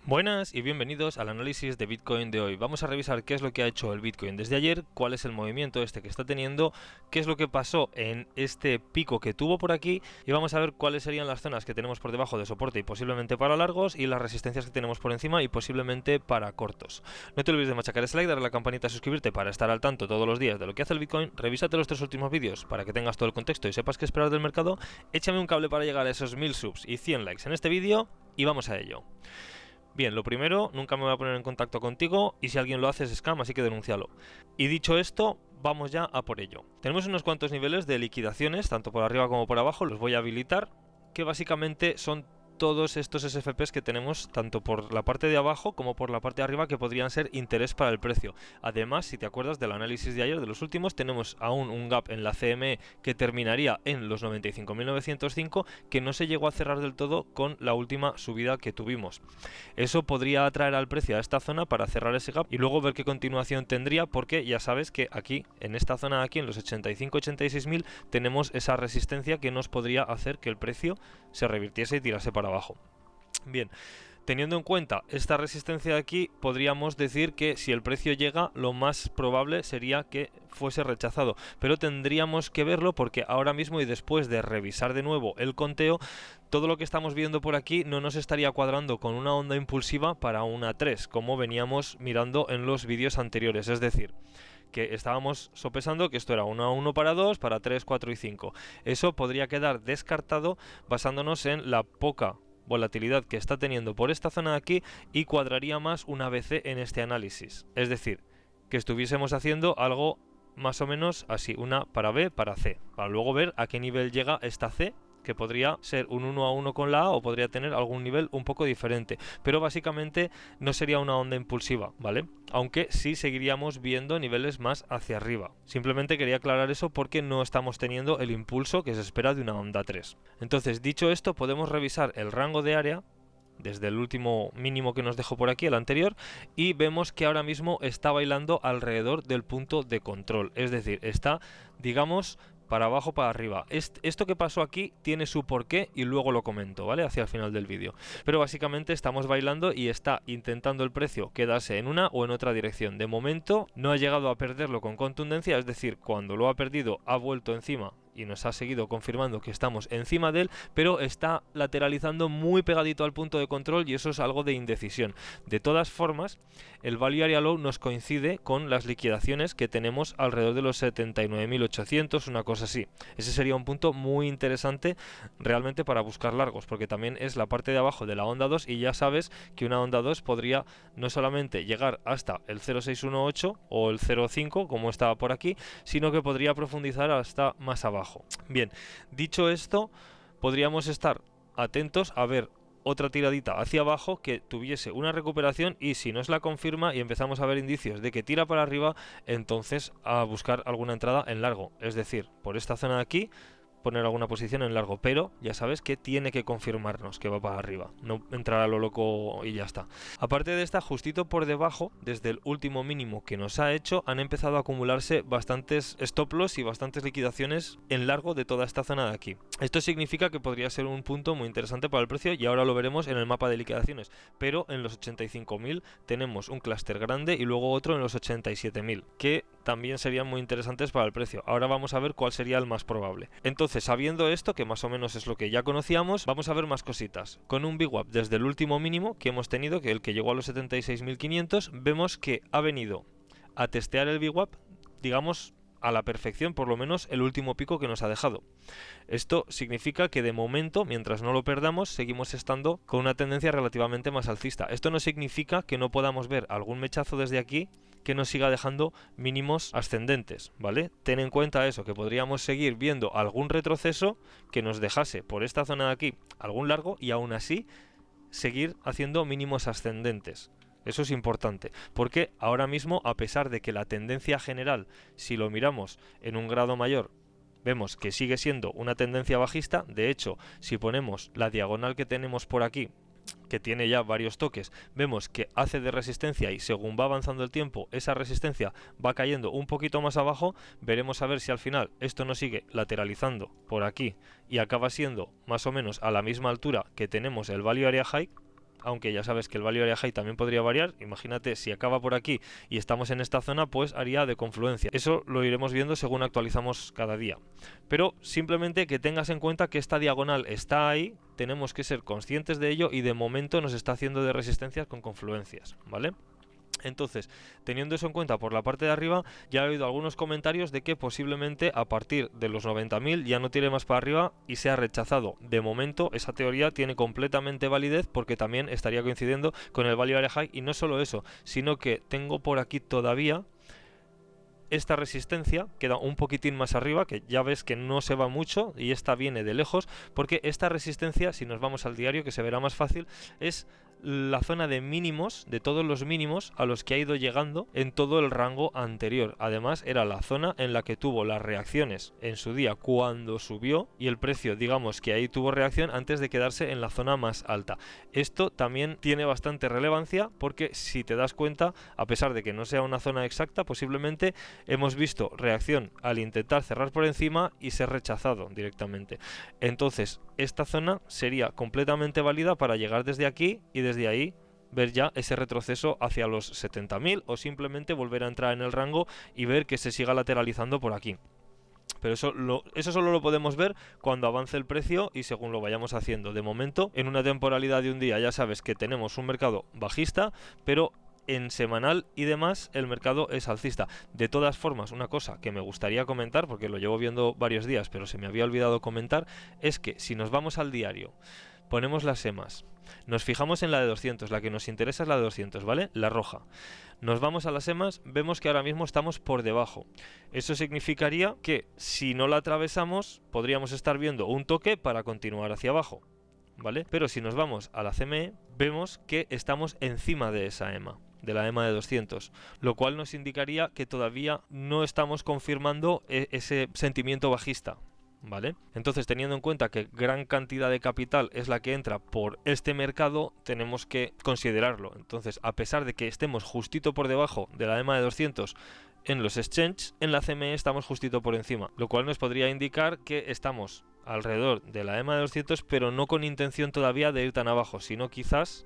Buenas y bienvenidos al análisis de Bitcoin de hoy. Vamos a revisar qué es lo que ha hecho el Bitcoin desde ayer, cuál es el movimiento que está teniendo, qué es lo que pasó en este pico que tuvo por aquí y vamos a ver cuáles serían las zonas que tenemos por debajo de soporte y posiblemente para largos y las resistencias que tenemos por encima y posiblemente para cortos. No te olvides de machacar ese like, darle a la campanita, suscribirte para estar al tanto todos los días de lo que hace el Bitcoin, revísate los 3 últimos vídeos para que tengas todo el contexto y sepas qué esperar del mercado, échame un cable para llegar a esos 1000 subs y 100 likes en este vídeo y vamos a ello. Bien, lo primero, nunca me voy a poner en contacto contigo y si alguien lo hace es scam, así que denúncialo. Y dicho esto, vamos ya a por ello. Tenemos unos cuantos niveles de liquidaciones, tanto por arriba como por abajo, los voy a habilitar, que básicamente son todos estos SFPs que tenemos tanto por la parte de abajo como por la parte de arriba que podrían ser interés para el precio. Además, si te acuerdas del análisis de ayer de los últimos, tenemos aún un gap en la CME que terminaría en los 95.905 que no se llegó a cerrar del todo con la última subida que tuvimos. Eso podría atraer al precio a esta zona para cerrar ese gap y luego ver qué continuación tendría, porque ya sabes que aquí, en esta zona de aquí, en los 85-86.000, tenemos esa resistencia que nos podría hacer que el precio se revirtiese y tirase para abajo. Bien, teniendo en cuenta esta resistencia de aquí, podríamos decir que si el precio llega, lo más probable sería que fuese rechazado, pero tendríamos que verlo porque ahora mismo y después de revisar de nuevo el conteo, todo lo que estamos viendo por aquí no nos estaría cuadrando con una onda impulsiva para una 3, como veníamos mirando en los vídeos anteriores, es decir, que estábamos sopesando que esto era 1 a 1 para 2, para 3, 4 y 5. Eso podría quedar descartado basándonos en la poca volatilidad que está teniendo por esta zona de aquí y cuadraría más una BC en este análisis. Es decir, que estuviésemos haciendo algo más o menos así, una para B, para C, para luego ver a qué nivel llega esta C, que podría ser un 1 a 1 con la A o podría tener algún nivel un poco diferente, pero básicamente no sería una onda impulsiva, ¿vale? Aunque sí seguiríamos viendo niveles más hacia arriba. Simplemente quería aclarar eso porque no estamos teniendo el impulso que se espera de una onda 3. Entonces, dicho esto, podemos revisar el rango de área desde el último mínimo que nos dejó por aquí, el anterior, y vemos que ahora mismo está bailando alrededor del punto de control, es decir, está, digamos, para abajo, para arriba. Esto que pasó aquí tiene su porqué y luego lo comento, ¿vale? Hacia el final del vídeo. Pero básicamente estamos bailando y está intentando el precio quedarse en una o en otra dirección. De momento no ha llegado a perderlo con contundencia, es decir, cuando lo ha perdido ha vuelto encima y nos ha seguido confirmando que estamos encima de él, pero está lateralizando muy pegadito al punto de control y eso es algo de indecisión. De todas formas, el Value Area Low nos coincide con las liquidaciones que tenemos alrededor de los 79.800, una cosa así. Ese sería un punto muy interesante realmente para buscar largos, porque también es la parte de abajo de la onda 2 y ya sabes que una onda 2 podría no solamente llegar hasta el 0.618 o el 0.5 como estaba por aquí, sino que podría profundizar hasta más abajo. Bien, dicho esto, podríamos estar atentos a ver otra tiradita hacia abajo que tuviese una recuperación y si nos la confirma y empezamos a ver indicios de que tira para arriba, entonces a buscar alguna entrada en largo, es decir, por esta zona de aquí poner alguna posición en largo, pero ya sabes que tiene que confirmarnos que va para arriba, no entrar a lo loco y ya está. Aparte de esta, justito por debajo, desde el último mínimo que nos ha hecho, han empezado a acumularse bastantes stop loss y bastantes liquidaciones en largo de toda esta zona de aquí. Esto significa que podría ser un punto muy interesante para el precio y ahora lo veremos en el mapa de liquidaciones, pero en los 85.000 tenemos un clúster grande y luego otro en los 87.000, que también serían muy interesantes para el precio. Ahora vamos a ver cuál sería el más probable. Entonces, sabiendo esto, que más o menos es lo que ya conocíamos, vamos a ver más cositas. Con un VWAP desde el último mínimo que hemos tenido, que el que llegó a los 76.500, vemos que ha venido a testear el VWAP, digamos, a la perfección, por lo menos el último pico que nos ha dejado. Esto significa que de momento, mientras no lo perdamos, seguimos estando con una tendencia relativamente más alcista. Esto no significa que no podamos ver algún mechazo desde aquí que nos siga dejando mínimos ascendentes, ¿vale? Ten en cuenta eso, que podríamos seguir viendo algún retroceso que nos dejase por esta zona de aquí algún largo y aún así seguir haciendo mínimos ascendentes. Eso es importante, porque ahora mismo, a pesar de que la tendencia general, si lo miramos en un grado mayor, vemos que sigue siendo una tendencia bajista. De hecho, si ponemos la diagonal que tenemos por aquí, que tiene ya varios toques, vemos que hace de resistencia y según va avanzando el tiempo, esa resistencia va cayendo un poquito más abajo. Veremos a ver si al final esto no sigue lateralizando por aquí y acaba siendo más o menos a la misma altura que tenemos el Value Area High, aunque ya sabes que el value area high también podría variar. Imagínate si acaba por aquí y estamos en esta zona, pues haría de confluencia. Eso lo iremos viendo según actualizamos cada día, pero simplemente que tengas en cuenta que esta diagonal está ahí, tenemos que ser conscientes de ello y de momento nos está haciendo de resistencias con confluencias, ¿vale? Entonces, teniendo eso en cuenta por la parte de arriba, ya he oído algunos comentarios de que posiblemente a partir de los 90.000 ya no tire más para arriba y sea rechazado. De momento, esa teoría tiene completamente validez porque también estaría coincidiendo con el value area high, y no solo eso, sino que tengo por aquí todavía esta resistencia, queda un poquitín más arriba, que ya ves que no se va mucho y esta viene de lejos, porque esta resistencia, si nos vamos al diario, que se verá más fácil, es la zona de mínimos, de todos los mínimos a los que ha ido llegando en todo el rango anterior. Además, era la zona en la que tuvo las reacciones en su día cuando subió, y el precio, digamos que ahí tuvo reacción antes de quedarse en la zona más alta. Esto también tiene bastante relevancia porque, si te das cuenta, a pesar de que no sea una zona exacta, posiblemente hemos visto reacción al intentar cerrar por encima y ser rechazado directamente. Entonces, esta zona sería completamente válida para llegar desde aquí y desde ahí ver ya ese retroceso hacia los 70.000, o simplemente volver a entrar en el rango y ver que se siga lateralizando por aquí. Pero eso solo lo podemos ver cuando avance el precio y según lo vayamos haciendo. De momento, en una temporalidad de un día, ya sabes que tenemos un mercado bajista, pero en semanal y demás el mercado es alcista. De todas formas, una cosa que me gustaría comentar, porque lo llevo viendo varios días pero se me había olvidado comentar, es que si nos vamos al diario, ponemos las EMAs, nos fijamos en la de 200, la que nos interesa es la de 200, ¿vale? La roja. Nos vamos a las EMAs, vemos que ahora mismo estamos por debajo. Eso significaría que si no la atravesamos podríamos estar viendo un toque para continuar hacia abajo, ¿vale? Pero si nos vamos a la CME, vemos que estamos encima de esa EMA, de la EMA de 200, lo cual nos indicaría que todavía no estamos confirmando ese sentimiento bajista, ¿vale? Entonces, teniendo en cuenta que gran cantidad de capital es la que entra por este mercado, tenemos que considerarlo. Entonces, a pesar de que estemos justito por debajo de la EMA de 200 en los exchanges, en la CME estamos justito por encima, lo cual nos podría indicar que estamos alrededor de la EMA de 200, pero no con intención todavía de ir tan abajo, sino quizás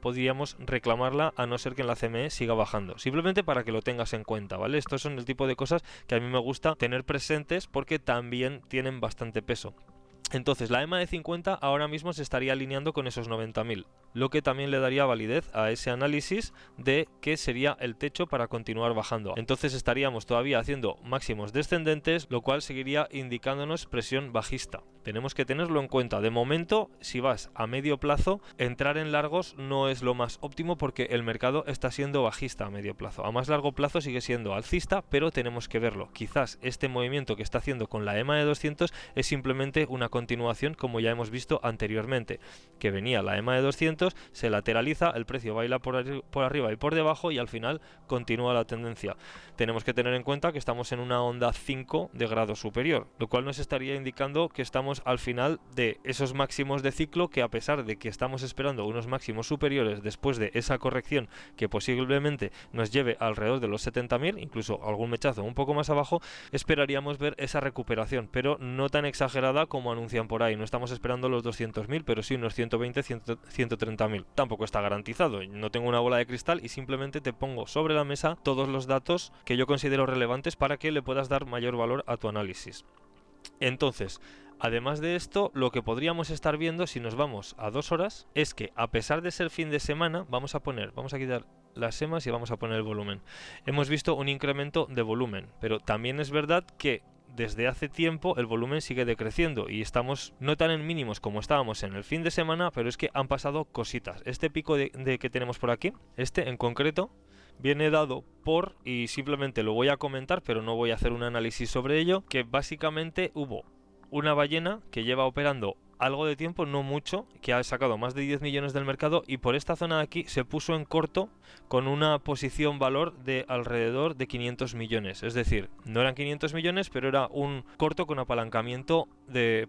podríamos reclamarla, a no ser que en la CME siga bajando. Simplemente para que lo tengas en cuenta, ¿vale? Estos son el tipo de cosas que a mí me gusta tener presentes porque también tienen bastante peso. Entonces, la EMA de 50 ahora mismo se estaría alineando con esos 90.000, lo que también le daría validez a ese análisis de que sería el techo para continuar bajando. Entonces estaríamos todavía haciendo máximos descendentes, lo cual seguiría indicándonos presión bajista. Tenemos que tenerlo en cuenta. De momento, si vas a medio plazo, entrar en largos no es lo más óptimo porque el mercado está siendo bajista a medio plazo. A más largo plazo sigue siendo alcista, pero tenemos que verlo. Quizás este movimiento que está haciendo con la EMA de 200 es simplemente una continuación, como ya hemos visto anteriormente, que venía la EMA de 200, se lateraliza, el precio baila por arriba y por debajo y al final continúa la tendencia. Tenemos que tener en cuenta que estamos en una onda 5 de grado superior, lo cual nos estaría indicando que estamos al final de esos máximos de ciclo, que a pesar de que estamos esperando unos máximos superiores después de esa corrección que posiblemente nos lleve alrededor de los 70.000, incluso algún mechazo un poco más abajo, esperaríamos ver esa recuperación, pero no tan exagerada como anuncian por ahí. No estamos esperando los 200.000, pero sí unos 120, 130.000. Tampoco está garantizado, no tengo una bola de cristal y simplemente te pongo sobre la mesa todos los datos que yo considero relevantes para que le puedas dar mayor valor a tu análisis. Entonces, además de esto, lo que podríamos estar viendo si nos vamos a 2 horas es que, a pesar de ser fin de semana, vamos a quitar las EMAs y vamos a poner el volumen. Hemos visto un incremento de volumen, pero también es verdad que desde hace tiempo el volumen sigue decreciendo y estamos no tan en mínimos como estábamos en el fin de semana, pero es que han pasado cositas. Este pico de que tenemos por aquí, este en concreto, viene dado por, y simplemente lo voy a comentar, pero no voy a hacer un análisis sobre ello, que básicamente hubo una ballena que lleva operando algo de tiempo, no mucho, que ha sacado más de 10 millones del mercado y por esta zona de aquí se puso en corto con una posición valor de alrededor de 500 millones. Es decir, no eran 500 millones, pero era un corto con apalancamiento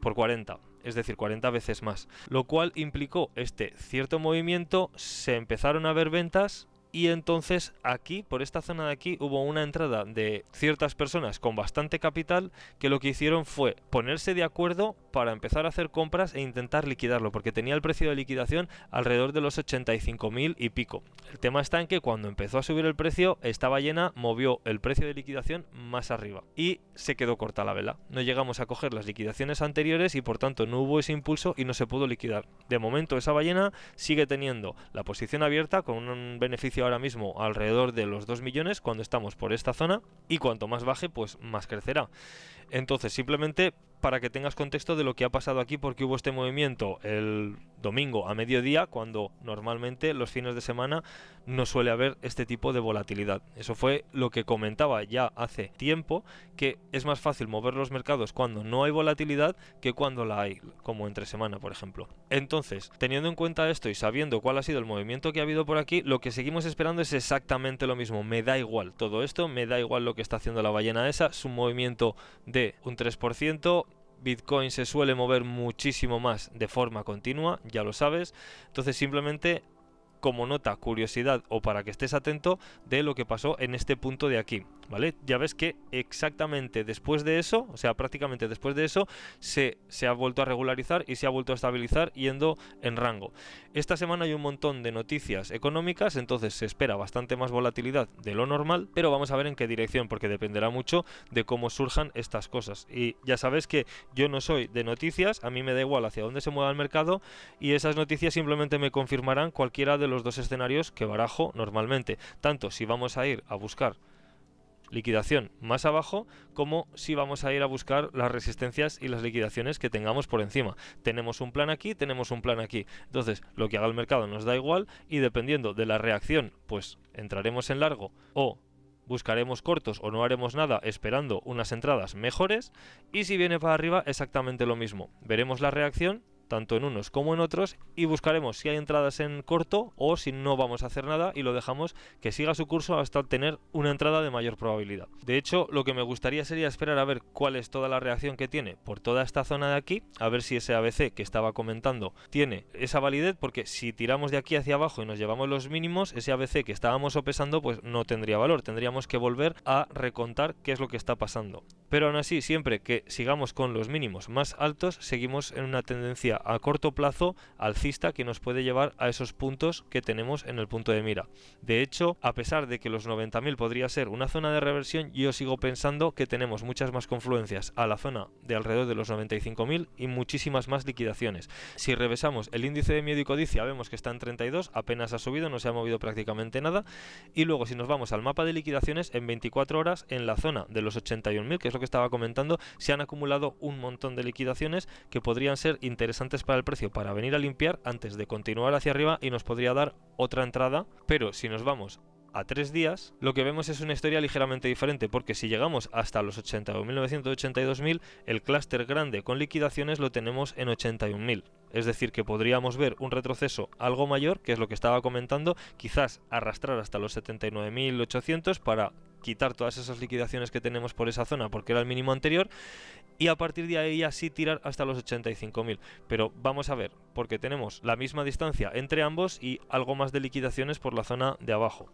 por 40. Es decir, 40 veces más. Lo cual implicó este cierto movimiento, se empezaron a ver ventas. Y entonces aquí, por esta zona de aquí, hubo una entrada de ciertas personas con bastante capital que lo que hicieron fue ponerse de acuerdo para empezar a hacer compras e intentar liquidarlo, porque tenía el precio de liquidación alrededor de los 85.000 y pico. El tema está en que cuando empezó a subir el precio, esta ballena movió el precio de liquidación más arriba y se quedó corta la vela. No llegamos a coger las liquidaciones anteriores y por tanto no hubo ese impulso y no se pudo liquidar. De momento esa ballena sigue teniendo la posición abierta con un beneficio ahora mismo alrededor de los 2 millones cuando estamos por esta zona, y cuanto más baje pues más crecerá. Entonces, simplemente para que tengas contexto de lo que ha pasado aquí, porque hubo este movimiento el domingo a mediodía, cuando normalmente los fines de semana no suele haber este tipo de volatilidad. Eso fue lo que comentaba ya hace tiempo, que es más fácil mover los mercados cuando no hay volatilidad que cuando la hay, como entre semana, por ejemplo. Entonces, teniendo en cuenta esto y sabiendo cuál ha sido el movimiento que ha habido por aquí, lo que seguimos esperando es exactamente lo mismo. Me da igual todo esto, me da igual lo que está haciendo la ballena esa, es un movimiento de un 3%, Bitcoin se suele mover muchísimo más de forma continua, ya lo sabes, entonces simplemente como nota, curiosidad o para que estés atento de lo que pasó en este punto de aquí, ¿vale? Ya ves que exactamente después de eso, o sea, prácticamente después de eso, se ha vuelto a regularizar y se ha vuelto a estabilizar yendo en rango. Esta semana hay un montón de noticias económicas, entonces se espera bastante más volatilidad de lo normal, pero vamos a ver en qué dirección, porque dependerá mucho de cómo surjan estas cosas. Y ya sabes que yo no soy de noticias, a mí me da igual hacia dónde se mueva el mercado, y esas noticias simplemente me confirmarán cualquiera de los dos escenarios que barajo normalmente, tanto si vamos a ir a buscar liquidación más abajo como si vamos a ir a buscar las resistencias y las liquidaciones que tengamos por encima. Tenemos un plan aquí, tenemos un plan aquí, entonces lo que haga el mercado nos da igual, y dependiendo de la reacción pues entraremos en largo o buscaremos cortos o no haremos nada esperando unas entradas mejores, y si viene para arriba exactamente lo mismo, veremos la reacción tanto en unos como en otros y buscaremos si hay entradas en corto o si no vamos a hacer nada y lo dejamos que siga su curso hasta obtener una entrada de mayor probabilidad. De hecho, lo que me gustaría sería esperar a ver cuál es toda la reacción que tiene por toda esta zona de aquí, a ver si ese ABC que estaba comentando tiene esa validez, porque si tiramos de aquí hacia abajo y nos llevamos los mínimos, ese ABC que estábamos sopesando pues no tendría valor, tendríamos que volver a recontar qué es lo que está pasando. Pero aún así, siempre que sigamos con los mínimos más altos, seguimos en una tendencia a corto plazo alcista que nos puede llevar a esos puntos que tenemos en el punto de mira. De hecho, a pesar de que los 90.000 podría ser una zona de reversión, yo sigo pensando que tenemos muchas más confluencias a la zona de alrededor de los 95.000 y muchísimas más liquidaciones. Si revisamos el índice de miedo y codicia, vemos que está en 32, apenas ha subido, no se ha movido prácticamente nada, y luego si nos vamos al mapa de liquidaciones, en 24 horas en la zona de los 81.000, que es lo que estaba comentando, se han acumulado un montón de liquidaciones que podrían ser interesantes para el precio para venir a limpiar antes de continuar hacia arriba y nos podría dar otra entrada. Pero si nos vamos a 3 días, lo que vemos es una historia ligeramente diferente, porque si llegamos hasta los 81.900, 82.000, el clúster grande con liquidaciones lo tenemos en 81.000. Es decir, que podríamos ver un retroceso algo mayor, que es lo que estaba comentando, quizás arrastrar hasta los 79.800 para quitar todas esas liquidaciones que tenemos por esa zona, porque era el mínimo anterior, y a partir de ahí así tirar hasta los 85.000. Pero vamos a ver, porque tenemos la misma distancia entre ambos y algo más de liquidaciones por la zona de abajo.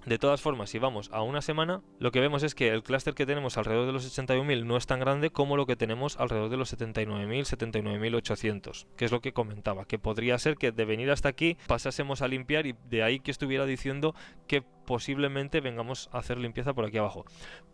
De todas formas, si vamos a una semana, lo que vemos es que el clúster que tenemos alrededor de los 81.000 no es tan grande como lo que tenemos alrededor de los 79.000, 79.800, que es lo que comentaba, que podría ser que de venir hasta aquí pasásemos a limpiar, y de ahí que estuviera diciendo que posiblemente vengamos a hacer limpieza por aquí abajo.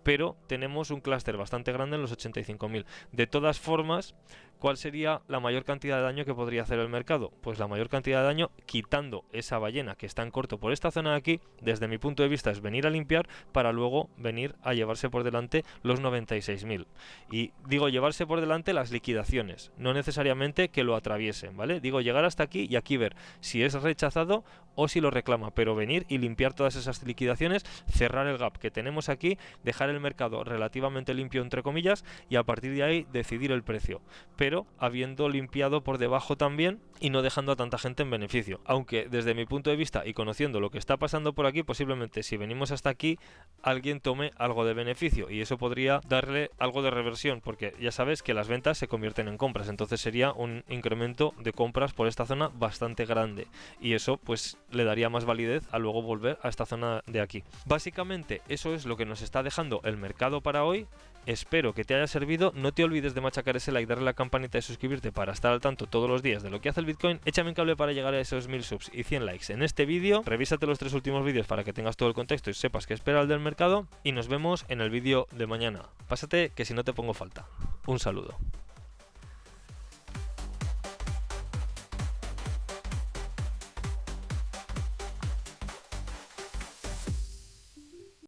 Pero tenemos un clúster bastante grande en los 85.000. De todas formas, ¿cuál sería la mayor cantidad de daño que podría hacer el mercado? Pues la mayor cantidad de daño, quitando esa ballena que está en corto por esta zona de aquí, desde mi punto de vista es venir a limpiar para luego venir a llevarse por delante los 96.000. Y digo llevarse por delante las liquidaciones, no necesariamente que lo atraviesen, ¿vale? Digo llegar hasta aquí y aquí ver si es rechazado o si lo reclama, pero venir y limpiar todas esas liquidaciones, cerrar el gap que tenemos aquí, dejar el mercado relativamente limpio entre comillas y a partir de ahí decidir el precio, pero habiendo limpiado por debajo también y no dejando a tanta gente en beneficio. Aunque desde mi punto de vista y conociendo lo que está pasando por aquí, posiblemente si venimos hasta aquí alguien tome algo de beneficio y eso podría darle algo de reversión, porque ya sabes que las ventas se convierten en compras, entonces sería un incremento de compras por esta zona bastante grande y eso pues le daría más validez a luego volver a esta zona de aquí. Básicamente eso es lo que nos está dejando el mercado para hoy. espero que te haya servido. No te olvides de machacar ese like, darle a la campanita y suscribirte para estar al tanto todos los días de lo que hace el Bitcoin. Échame un cable para llegar a esos 1000 subs y 100 likes en este vídeo. Revísate los 3 últimos vídeos para que tengas todo el contexto y sepas qué espera el del mercado. Y nos vemos en el vídeo de mañana. Pásate que si no te pongo falta. Un saludo.